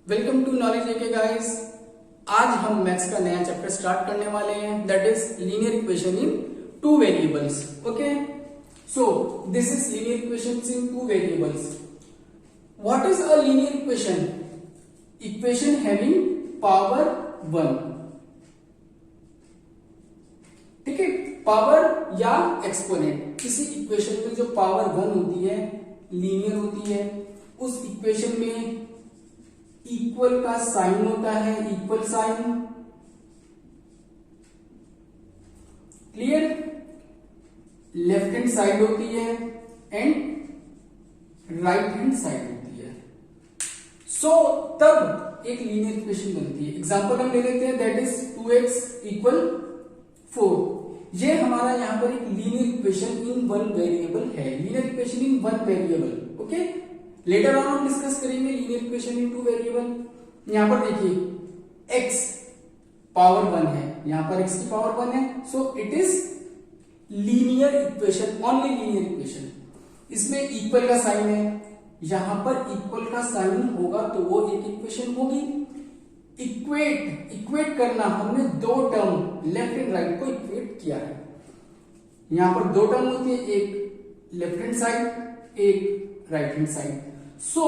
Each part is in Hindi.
Welcome to knowledge AK guys. आज हम मैथ्स का नया चैप्टर स्टार्ट करने वाले हैं, that is linear equation in two variables. Okay, so this is linear equations in two variables. What is a linear equation? Equation having power 1। ठीक है, पावर या एक्सपोनेंट, किसी इक्वेशन में जो पावर 1 होती है, लीनियर होती है, उस इक्वेशन में इक्वल का साइन होता है, equal sign. Clear? Left hand side होती है एंड राइट हैंड साइड होती है। सो तब एक लीनियर इक्वेशन बनती है। एग्जांपल हम ले लेते हैं, दैट इज 2x इक्वल 4। ये हमारा यहां पर एक linear equation in one variable है, linear equation in one variable. Okay, later on हम डिस्कस करेंगे linear equation in two variable. यहां पर देखिए x पावर 1 है, यहां पर x की पावर 1 है, so it is linear equation, only linear equation. इसमें इक्वल का साइन है, यहां पर इक्वल का साइन होगा तो वो एक इक्वेशन होगी। इक्वेट करना, हमने दो टर्म लेफ्ट एंड राइट को इक्वेट किया है। यहां पर दो टर्म होती है, एक लेफ्ट हैंड साइड, एक राइट हैंड साइड। सो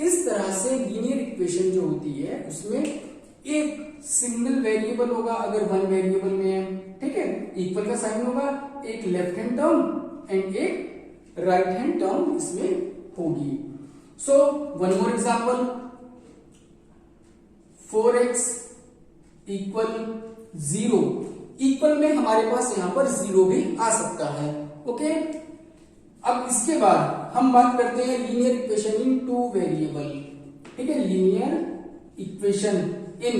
इस तरह से लीनियर इक्वेशन जो होती है उसमें एक सिंगल वेरिएबल होगा, अगर वन वेरिएबल में है, ठीक है, इक्वल का साइन होगा, एक लेफ्ट हैंड टर्म एंड एक राइट हैंड टर्म इसमें होगी। So one more example, 4x equal 0। Equal में हमारे पास यहां पर 0 भी आ सकता है। ओके, अब इसके बाद हम बात करते हैं linear equation in two variable. ठीक है, linear equation in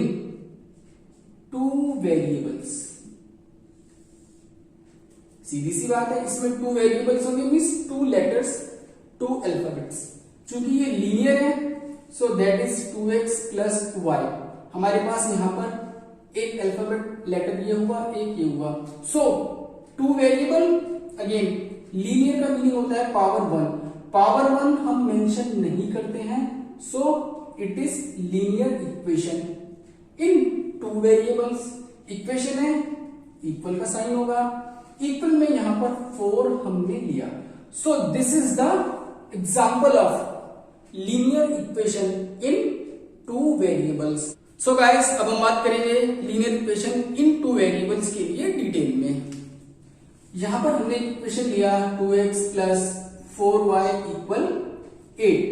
two variables. सीधी सी बात है, इसमें टू वेरिएबल्स होंगे, means two letters, two alphabets. चूंकि ये लीनियर है, so that is 2x plus y। हमारे पास यहां पर एक अल्फाबेट लेटर ये हुआ, एक ये हुआ। सो टू वेरिएबल, अगेन लीनियर का मीनिंग होता है पावर 1। पावर 1 हम मेंशन नहीं करते हैं, so it is linear equation in two variables. Equation है, इक्वल का साइन होगा, इक्वल में यहां पर 4 हमने लिया। सो this is the example of linear equation in two variables. So guys, अब हम बात करेंगे linear equation in two variables के लिए डिटेल में। यहां पर हमने इक्वेशन लिया 2x plus 4y equal 8।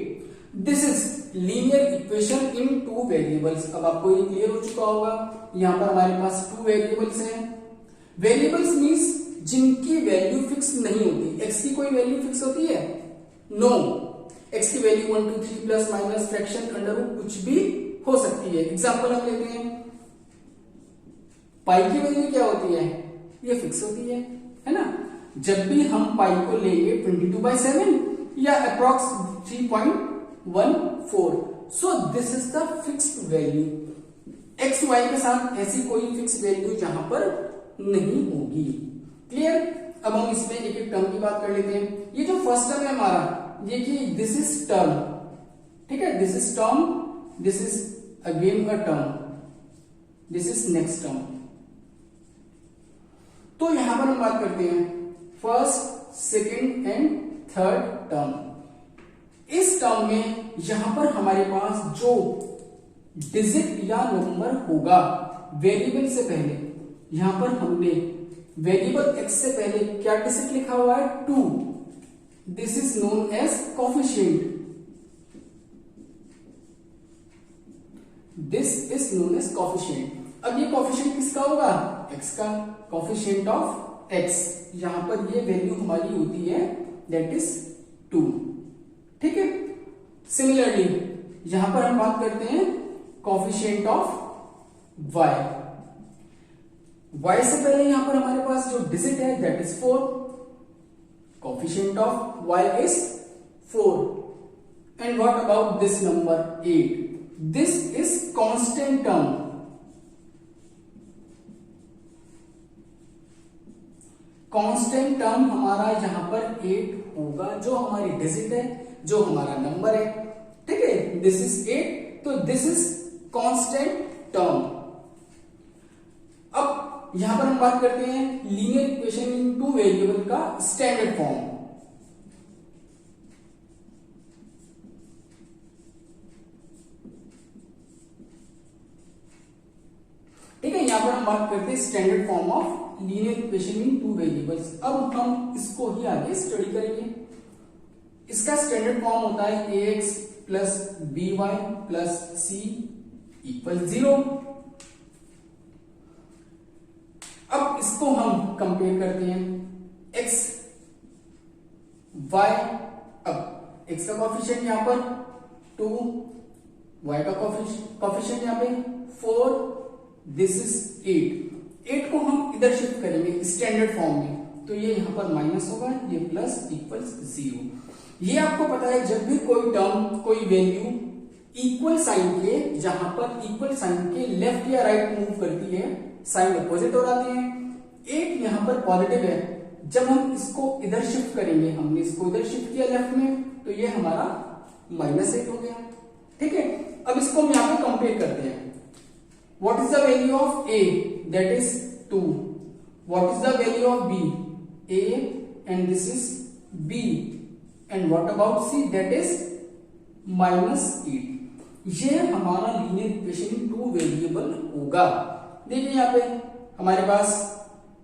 This is linear equation in two variables. अब आपको ये क्लियर हो चुका होगा, यहां पर हमारे पास टू वेरिएबल्स हैं। वेरिएबल्स मींस जिनकी वैल्यू फिक्स नहीं होती। x की कोई वैल्यू फिक्स होती है? नो। x की value 1 2 3 plus minus fraction under root कुछ भी हो सकती है। एग्जांपल हम लेते हैं, पाई की वैल्यू क्या होती है? ये फिक्स होती है ना। जब भी हम पाई को लेंगे 22/7 या approx 3.14। So this is the fixed value. X y के साथ ऐसी कोई फिक्स वैल्यू जहां पर नहीं होगी। क्लियर? अब हम इसमें एक एक टर्म की बात कर लेते हैं। ये जो फर्स्ट टर्म है हमारा, ये कि दिस इज टर्म, ठीक है, this is term, this is again a term, this is next term. तो यहां पर हम बात करते हैं first, second and third term. इस टर्म में यहां पर हमारे पास जो डिजिट या नंबर होगा वेरिएबल से पहले, यहां पर हमने वेरिएबल x से पहले क्या डिजिट लिखा हुआ है? 2। This is known as coefficient. This is known as coefficient. अब ये कोफिशिएंट किसका होगा? x का। कोफिशिएंट ऑफ x, यहां पर ये वैल्यू हमारी होती है, दैट इज 2। ठीक है, सिमिलरली यहां पर हम बात करते हैं कोफिशिएंट ऑफ y। y से पहले यहां पर हमारे पास जो डिजिट है that is 4। Coefficient of y is 4। And what about this number 8? This is constant term. Constant term हमारा यहां पर 8 होगा, जो हमारी डिजिट है, जो हमारा नंबर है। ठीक है, दिस इज 8 तो दिस इज कांस्टेंट टर्म। अब यहां पर हम बात करते हैं linear equation in two variable का स्टैंडर्ड फॉर्म। ठीक है, यहां पर हम बात करते हैं standard form of linear equation in two variables. अब हम इसको ही आगे स्टडी करेंगे। इसका स्टैंडर्ड फॉर्म होता है ax plus by plus c equal 0। अब इसको हम कंपेयर करते हैं x y। अब x का कॉफिशिएंट यहां पर 2, y का कॉफिशिएंट यहां पे 4, दिस इज 8 को हम इधर शिफ्ट करेंगे स्टैंडर्ड फॉर्म में, तो ये यहां पर माइनस होगा, ये प्लस इक्वल्स 0। ये आपको पता है जब भी कोई टर्म कोई वैल्यू इक्वल साइन के, जहां पर इक्वल साइन के लेफ्ट या राइट मूव करती है, साइन अपोजिट हो जाती है। 8 यहां पर पॉजिटिव है, जब हम इसको इधर शिफ्ट करेंगे, हमने इसको इधर शिफ्ट किया लेफ्ट में, तो ये हमारा -8 हो गया। ठीक है, अब इसको हम यहां पे कंपेयर करते हैं। What is the value of A? That is 2. What is the value of B? A and this is B. And what about C? That is -8. ये हमारा लीनियर इक्वेशन टू वेरिएबल होगा। देखिए यहाँ पे हमारे पास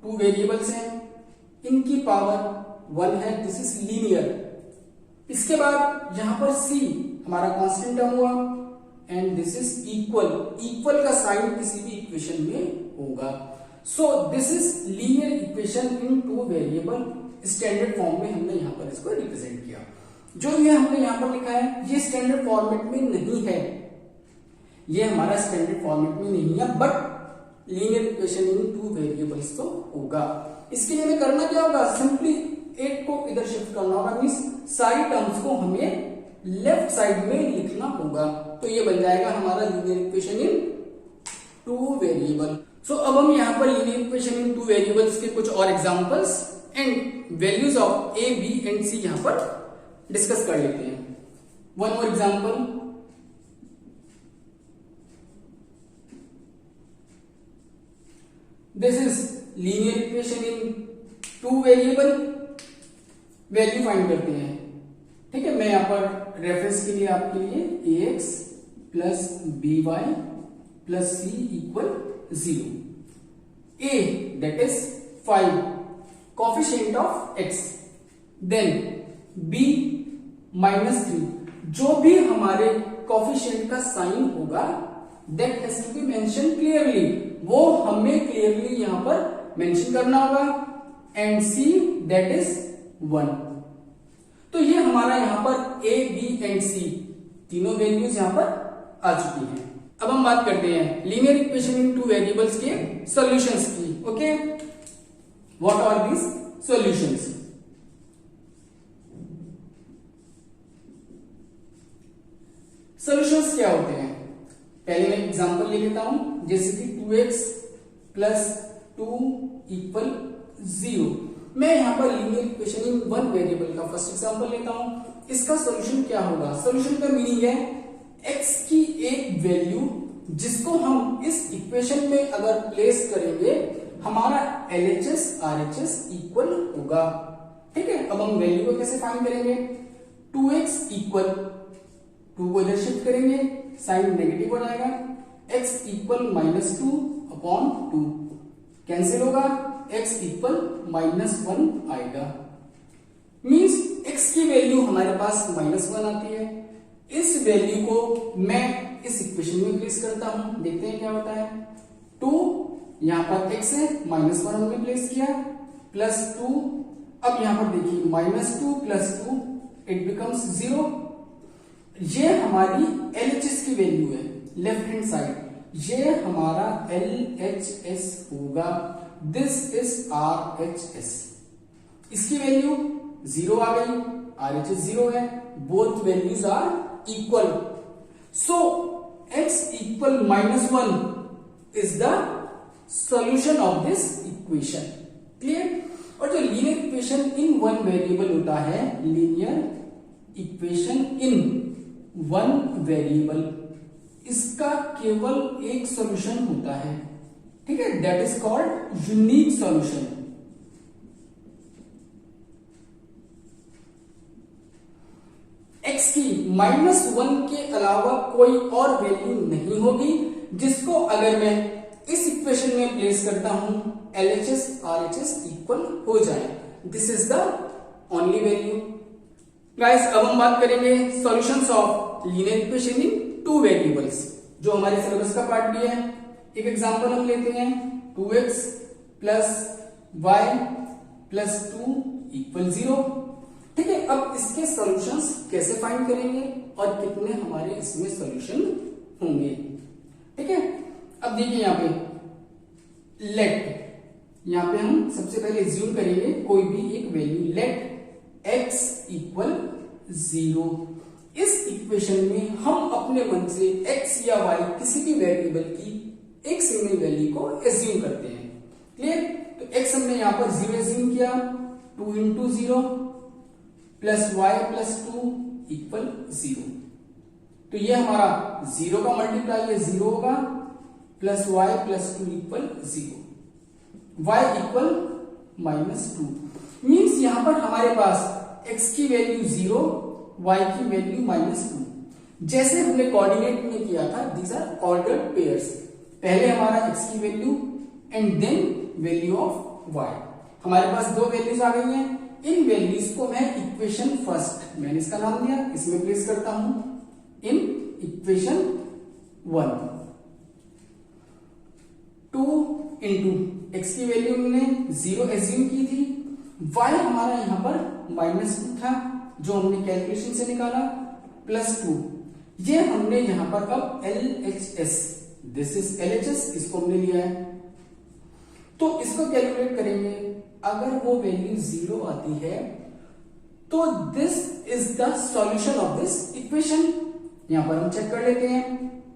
2 वेरिएबल्स हैं, इनकी पावर 1 है, दिस इज लीनियर। इसके बाद यहां पर C हमारा कांस्टेंट टर्म हुआ एंड दिस इज इक्वल का साइन किसी भी इक्वेशन में होगा। सो this is linear equation in two variable. Standard form में हमने यहां पर इसको रिप्रेजेंट किया। जो ये हमने यहां पर लिखा है ये स्टैंडर्ड फॉर्मेट में नहीं है, ये हमारा स्टैंडर्ड फॉर्मेट में नहीं है, but linear equation in two variables तो होगा। इसके लिए हमें करना क्या होगा, सिंपली 8 को इधर शिफ्ट करना होगा, मींस सारी टर्म्स को हमें लेफ्ट साइड में लिखना होगा, तो ये बन जाएगा हमारा linear equation in two variable. So अब हम यहां पर linear equation in two variables के कुछ और examples and values of a, b and c यहां पर डिस्कस कर लेते हैं। One more example, this is linear equation in two variable. Value find करते हैं। ठीक है, मैं यहां पर रेफरेंस के लिए आपके लिए ax plus by plus c equal 0। a that is 5 coefficient of x, then b -3, जो भी हमारे कोफिशिएंट का साइन होगा that has to be mention clearly, वो हमें क्लियरली यहां पर मेंशन करना होगा, एंड c दैट इज 1। तो ये हमारा यहां पर a, b एंड c तीनों वैल्यूज यहां पर आ चुकी हैं। अब हम बात करते हैं linear equation in two variables के सॉल्यूशंस की। Okay, what are these solutions? Solutions क्या होते हैं, पहले मैं एग्जांपल ले लेता हूं, जैसे कि 2x प्लस 2 इक्वल 0। मैं यहां पर linear equation in one variable का फर्स्ट एग्जांपल लेता हूं। इसका सॉल्यूशन क्या होगा, सॉल्यूशन का मीनिंग है x की एक वैल्यू जिसको हम इस इक्वेशन में अगर प्लेस करेंगे हमारा LHS RHS इक्वल होगा। ठीक है, अब हम वैल्यू को कैसे फाइंड करेंगे, 2x इक्वल 2 को इधर शिफ्ट करेंगे, साइन नेगेटिव हो जाएगा, x इक्वल -2 अपॉन 2 कैंसिल होगा, x इक्वल -1 आएगा, मींस x की वैल्यू हमारे पास -1 आती है। इस वैल्यू को मैं इस इक्वेशन में प्लेस करता हूं, देखते हैं क्या होता है। 2 यहां पर x है, -1 हमने प्लेस किया, +2, अब यहां पर देखिए -2 + 2 इट बिकम्स 0। ये हमारी LHS की वैल्यू है लेफ्ट हैंड साइड, ये हमारा LHS होगा, दिस इज RHS। इसकी वैल्यू 0 आ गई, RHS 0 है, both values are equal, so x equal -1 is the solution of this equation. Clear? और जो linear equation in one variable होता है, linear equation in one variable, इसका केवल एक सॉल्यूशन होता है, ठीक है, that is called unique solution. x की -1 के अलावा कोई और वैल्यू नहीं होगी जिसको अगर मैं इस इक्वेशन में प्लेस करता हूं LHS RHS इक्वल हो जाए। This is the only value. Guys अब हम बात करेंगे solutions of linear equation in two variables, जो हमारे सिलेबस का पार्ट भी है। एक एग्जांपल हम लेते हैं 2x plus y plus 2 equal 0। ठीक है, अब इसके सॉल्यूशंस कैसे फाइंड करेंगे और कितने हमारे इसमें सॉल्यूशन होंगे। ठीक है, अब देखिए यहां पे यहां पे हम सबसे पहले एज्यूम करेंगे कोई भी एक वैल्यू, लेट x इक्वल 0। इस इक्वेशन में हम अपने मन से x या y किसी भी वेरिएबल की एक सिंगल वैल्यू को एज्यूम करते हैं। क्लियर? तो x हमने यहां पर 0 एज्यूम किया, 2 into 0 plus y plus 2 equal 0। तो ये हमारा 0 का मल्टीप्लाई है 0 होगा, plus y plus 2 equal 0, y equal -2। Means यहां पर हमारे पास x की वैल्यू 0, y की वैल्यू -2। जैसे हमने कोऑर्डिनेट में किया था, दीज आर ऑर्डर्ड पेयर्स। पहले हमारा x की value and then value of y। हमारे पास दो वैल्यूज आ गई हैं। इन वैल्यूज को मैं इक्वेशन फर्स्ट, मैंने इसका नाम दिया, इसमें प्लेस करता हूं इन इक्वेशन 1। 2 इंटू एक्स की वैल्यू हमने 0 एज्यूम की थी, y हमारा यहां पर -2 था जो हमने कैलकुलेशन से निकाला, प्लस 2। ये हमने यहां पर अब LHS, दिस इज LHS, इसको हमने लिया है। तो इसको कैलकुलेट करेंगे, अगर वो वैल्यू 0 आती है तो this is the solution of this equation. यहां पर हम चेक कर लेते हैं,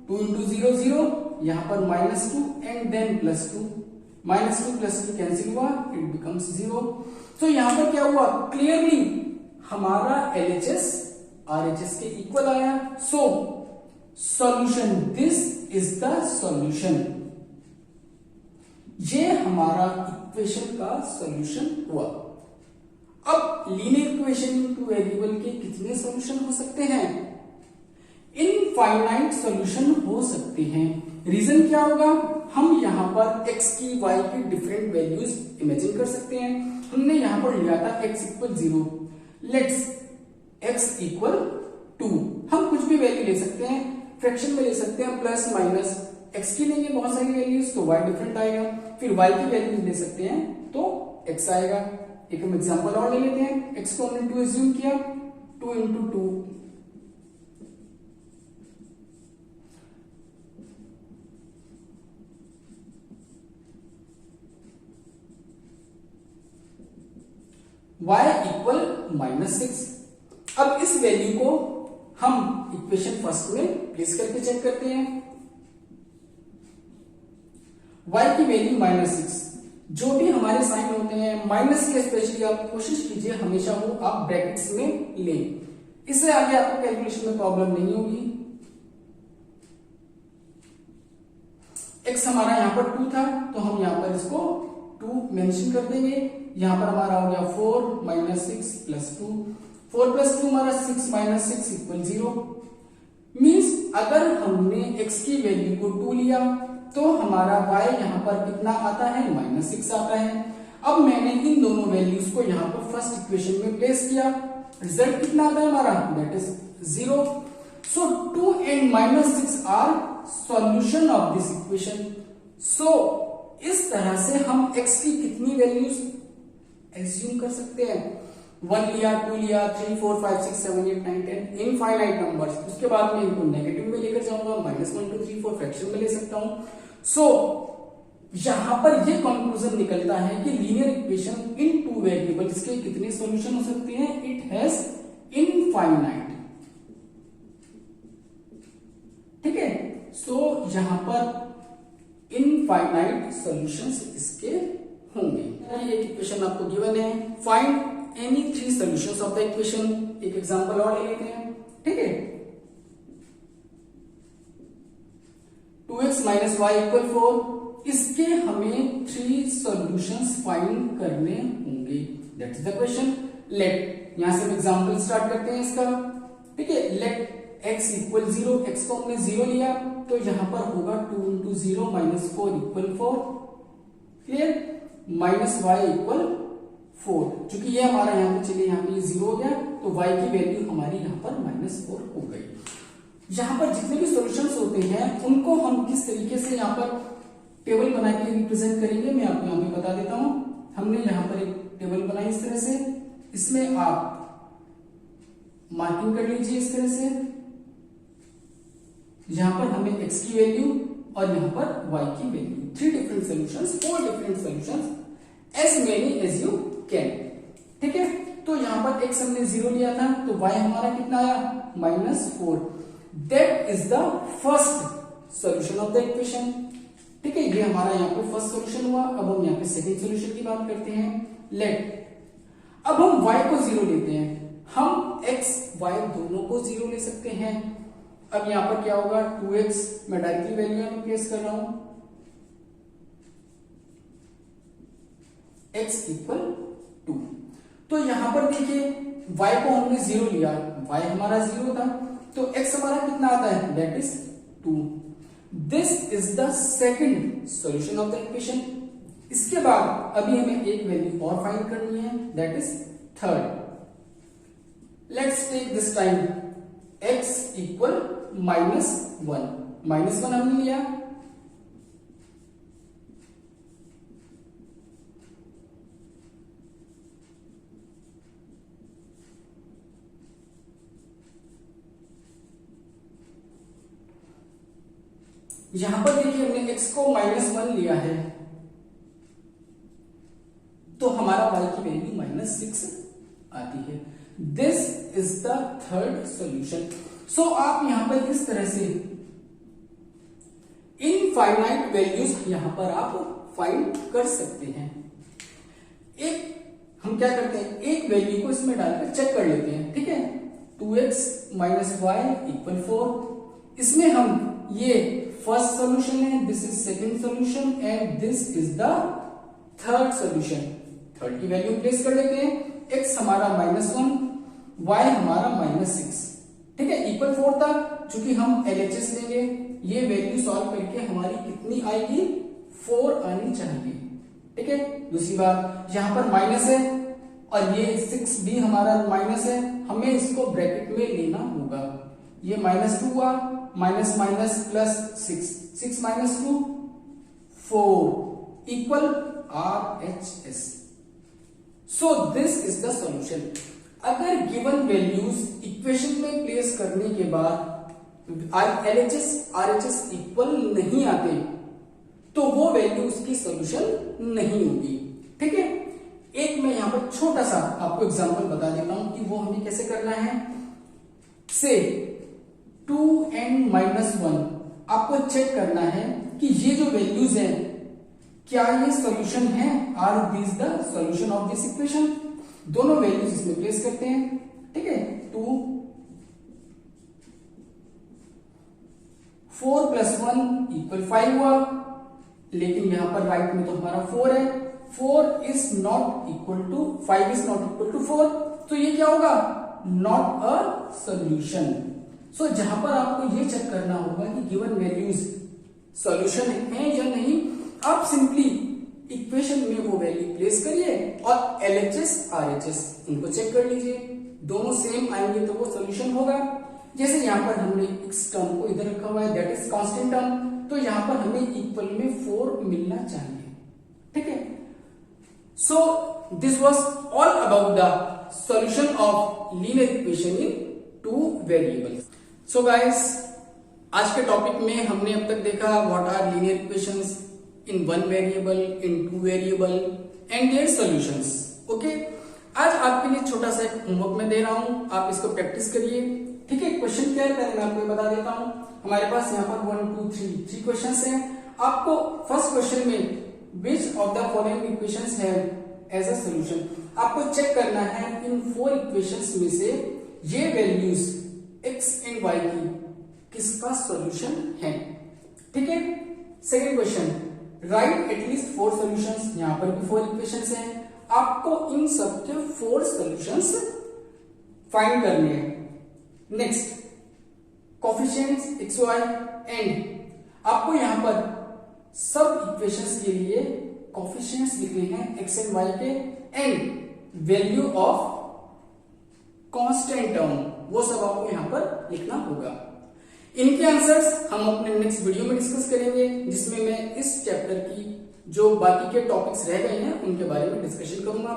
2 इंटू 0 0, यहां पर -2 एंड देन +2, -2 प्लस 2 कैंसिल हुआ, इट बिकम्स 0। तो यहां पर क्या हुआ, क्लियरली हमारा LHS RHS के इक्वल आया। So solution, this is the solution. ये हमारा इक्वेशन का सॉल्यूशन हुआ। अब linear equation in two variable के कितने सॉल्यूशन हो सकते हैं? इनफाइनाइट सॉल्यूशन हो सकते हैं। रीजन क्या होगा, हम यहां पर x की y की डिफरेंट वैल्यूज इमेजिन कर सकते हैं। हमने यहां पर लिया था x equal 0, let's x equal 2। हम कुछ भी वैल्यू ले सकते हैं, फ्रैक्शन में ले सकते हैं, प्लस माइनस। x की लेंगे बहुत सारी वैल्यूज तो y डिफरेंट आएगा, फिर y की वैल्यूज ले सकते हैं तो x आएगा। एक हम एग्जांपल और ले लेते हैं, x को हमने 2 एज्यूम किया, 2 इंटू 2 y इक्वल -6। अब इस वैल्यू को हम इक्वेशन फर्स्ट में प्लेस करके चेक करते हैं। y की वैल्यू -6, जो भी हमारे साइन होते हैं माइनस के, स्पेशली आप कोशिश कीजिए हमेशा वो आप ब्रैकेट्स में लें, इससे आगे आपको कैलकुलेशन में प्रॉब्लम नहीं होगी। x हमारा यहां पर 2 था तो हम यहां पर इसको 2 मेंशन कर देंगे। यहां पर हमारा हो गया 4 - 6 + 2, 4 + 2 हमारा 6 - 6 = 0। मीन्स अगर हमने x की वैल्यू को 2 लिया तो हमारा y यहां पर कितना आता है, -6 आता है। अब मैंने इन दोनों वैल्यूज को यहां पर फर्स्ट इक्वेशन में प्लेस किया, रिजल्ट कितना आता है हमारा, that is 0। So 2 and -6 are solution of this equation. So इस तरह से हम x की कितनी वैल्यूज एज्यूम कर सकते हैं, 1 लिया, 2 लिया, 3 4 5 6 7 8 9 10 इनफाइनाइट नंबर्स। उसके बाद में इनको नेगेटिव में लेकर जाऊंगा, -1 2 3 4 फ्रैक्शन में ले सकता हूं। सो यहां पर यह कंक्लूजन निकलता है कि linear equation in two variables के कितने सॉल्यूशन हो सकते हैं, इट हैज इनफाइनाइट। ठीक है, सो यहां पर इनफाइनाइट सॉल्यूशंस इसके होंगे। एक इक्वेशन आपको गिवन है, find any 3 solutions of the equation. एक एग्जांपल और ले लेते हैं। ठीक है, 2x माइनस वाई इक्वल 4, इसके हमें 3 सॉल्यूशंस फाइंड करने होंगे। That is the question. Let, यहां से हम एग्जांपल स्टार्ट करते हैं इसका। ठीक है, लेट x इक्वल 0, x को हमने 0 लिया तो यहां पर होगा 2 into 0 minus 4 equal 4। Clear, minus y equal 4, चूंकि ये हमारा यहाँ पे, चलिए यहाँ पे 0 हो गया तो y की वैल्यू हमारी यहाँ पर -4 हो गई। यहाँ पर जितने भी सॉल्यूशंस होते हैं उनको हम किस तरीके से यहाँ पर टेबल बना के रिप्रेजेंट करेंगे, मैं आपको यहाँ पे बता देता हूं। हमने यहाँ पर एक टेबल बनाई इस तरह से, इसमें आप मार्किंग कर लीजिए इस तरह से। यहां पर हमें x की वैल्यू और यहां पर y की value, 3 different solutions, 4 different solutions, as many as you can. ठीक है, तो यहां पर x हमने 0 लिया था तो y हमारा कितना आया, -4। That is the first solution of the equation. ठीक है, ये हमारा यहाँ पे फर्स्ट सॉल्यूशन हुआ। अब हम यहाँ पे सेकंड सॉल्यूशन की बात करते हैं। लेट, अब हम y को 0 लेते हैं, हम x y दोनों को 0 ले सकते हैं। अब यहां पर क्या होगा, 2x, मैं डायरेक्टली वैल्यू यहां पे प्लेस कर रहा हूं, x इक्वल 2। तो यहां पर देखिए y को हमने 0 लिया, y हमारा 0 था तो x हमारा कितना आता है, that is 2। This is the second solution of the equation. इसके बाद अभी हमें एक वैल्यू और फाइंड करनी है, that is third. Let's take this time x equal -1, -1 हमने लिया। यहां पर देखिए हमने x को -1 लिया है तो हमारा y की वैल्यू -6 आती है। This is the third solution. So आप यहां पर इस तरह से इनफाइनाइट वैल्यूज यहां पर आप फाइंड कर सकते हैं। एक हम क्या करते हैं, एक वैल्यू को इसमें डालकर चेक कर लेते हैं। ठीक है, 2x माइनस वाई इक्वल 4, इसमें हम ये फर्स्ट सॉल्यूशन है, this is second solution and this is the third solution. Third की वैल्यू प्लेस कर लेते हैं, x हमारा -1, y हमारा -6। ठीक है, इक्वल 4 था, चूंकि हम LHS लेंगे, ये वैल्यू सॉल्व करके हमारी कितनी आएगी, 4 आनी चाहिए। ठीक है, दूसरी बात यहां पर माइनस है और ये 6 भी हमारा माइनस है, हमें इसको ब्रैकेट में लेना होगा। ये -2 हुआ, minus minus plus 6 minus 2 4 equal RHS। So this is the solution. अगर गिवन वैल्यूज इक्वेशन में प्लेस करने के बाद LHS RHS इक्वल नहीं आते तो वो वैल्यू उसकी सॉल्यूशन नहीं होगी। ठीक है, एक मैं यहां पर छोटा सा आपको एग्जांपल बता देता हूं कि वो हमें कैसे करना है। से 2n-1 आपको चेक करना है कि ये जो वैल्यूज हैं क्या ये सॉल्यूशन है, are this the solution of this equation. दोनों वैल्यूज इसमें प्लेस करते हैं। ठीक है, 2 4 + 1 = 5 हुआ, लेकिन यहां पर राइट में तो हमारा 4 है, 4 is not equal to 5 is not equal to 4, तो ये क्या होगा, नॉट अ सॉल्यूशन। सो जहां पर आपको ये चेक करना होगा कि गिवन वैल्यूज सॉल्यूशन है या नहीं, आप सिंपली इक्वेशन में वो वैल्यू प्लेस करिए और LHS RHS उनको चेक कर लीजिए, दोनों सेम आएंगे तो वो सॉल्यूशन होगा। जैसे यहां पर हमने इस टर्म को इधर रखा हुआ है, दैट इज कांस्टेंट टर्म, तो यहां पर हमें इक्वल में 4 मिलना चाहिए। ठीक है, so this was all about the solution of linear equation in 2 variables. So guys, आज के टॉपिक में हमने अब तक देखा what are linear equations in 1 variable, in 2 variable and their solutions. Okay? आज आपके लिए छोटा सा एक होमवर्क मैं दे रहा हूं, आप इसको प्रैक्टिस करिए। ठीक है, क्वेश्चन क्या है पहले मैं आपको बता देता हूं। हमारे पास यहाँ पर 1 2 3 क्वेश्चंस हैं। आपको फर्स्ट क्वेश्चन में which of the following equations have as a solution, आपको चेक करना है इन 4 इक्वेशंस में से ये वैल्यूज x एंड y की किसका सॉल्यूशन है। ठीक है, second question, right at least 4 solutions. यहां पर भी 4 इक्वेशंस हैं, आपको इन सबके 4 सॉल्यूशंस फाइंड करने हैं। Next, coefficients x y and आपको यहां पर सब इक्वेशंस के लिए कोफिशिएंट्स लिखने हैं एक्स एंड वाई के, and value of constant term वो सब आपको यहां पर लिखना होगा। इनके आंसर्स हम अपने नेक्स्ट वीडियो में डिस्कस करेंगे, जिसमें मैं इस चैप्टर की जो बाकी के टॉपिक्स रह गए हैं उनके बारे में डिस्कशन करूंगा।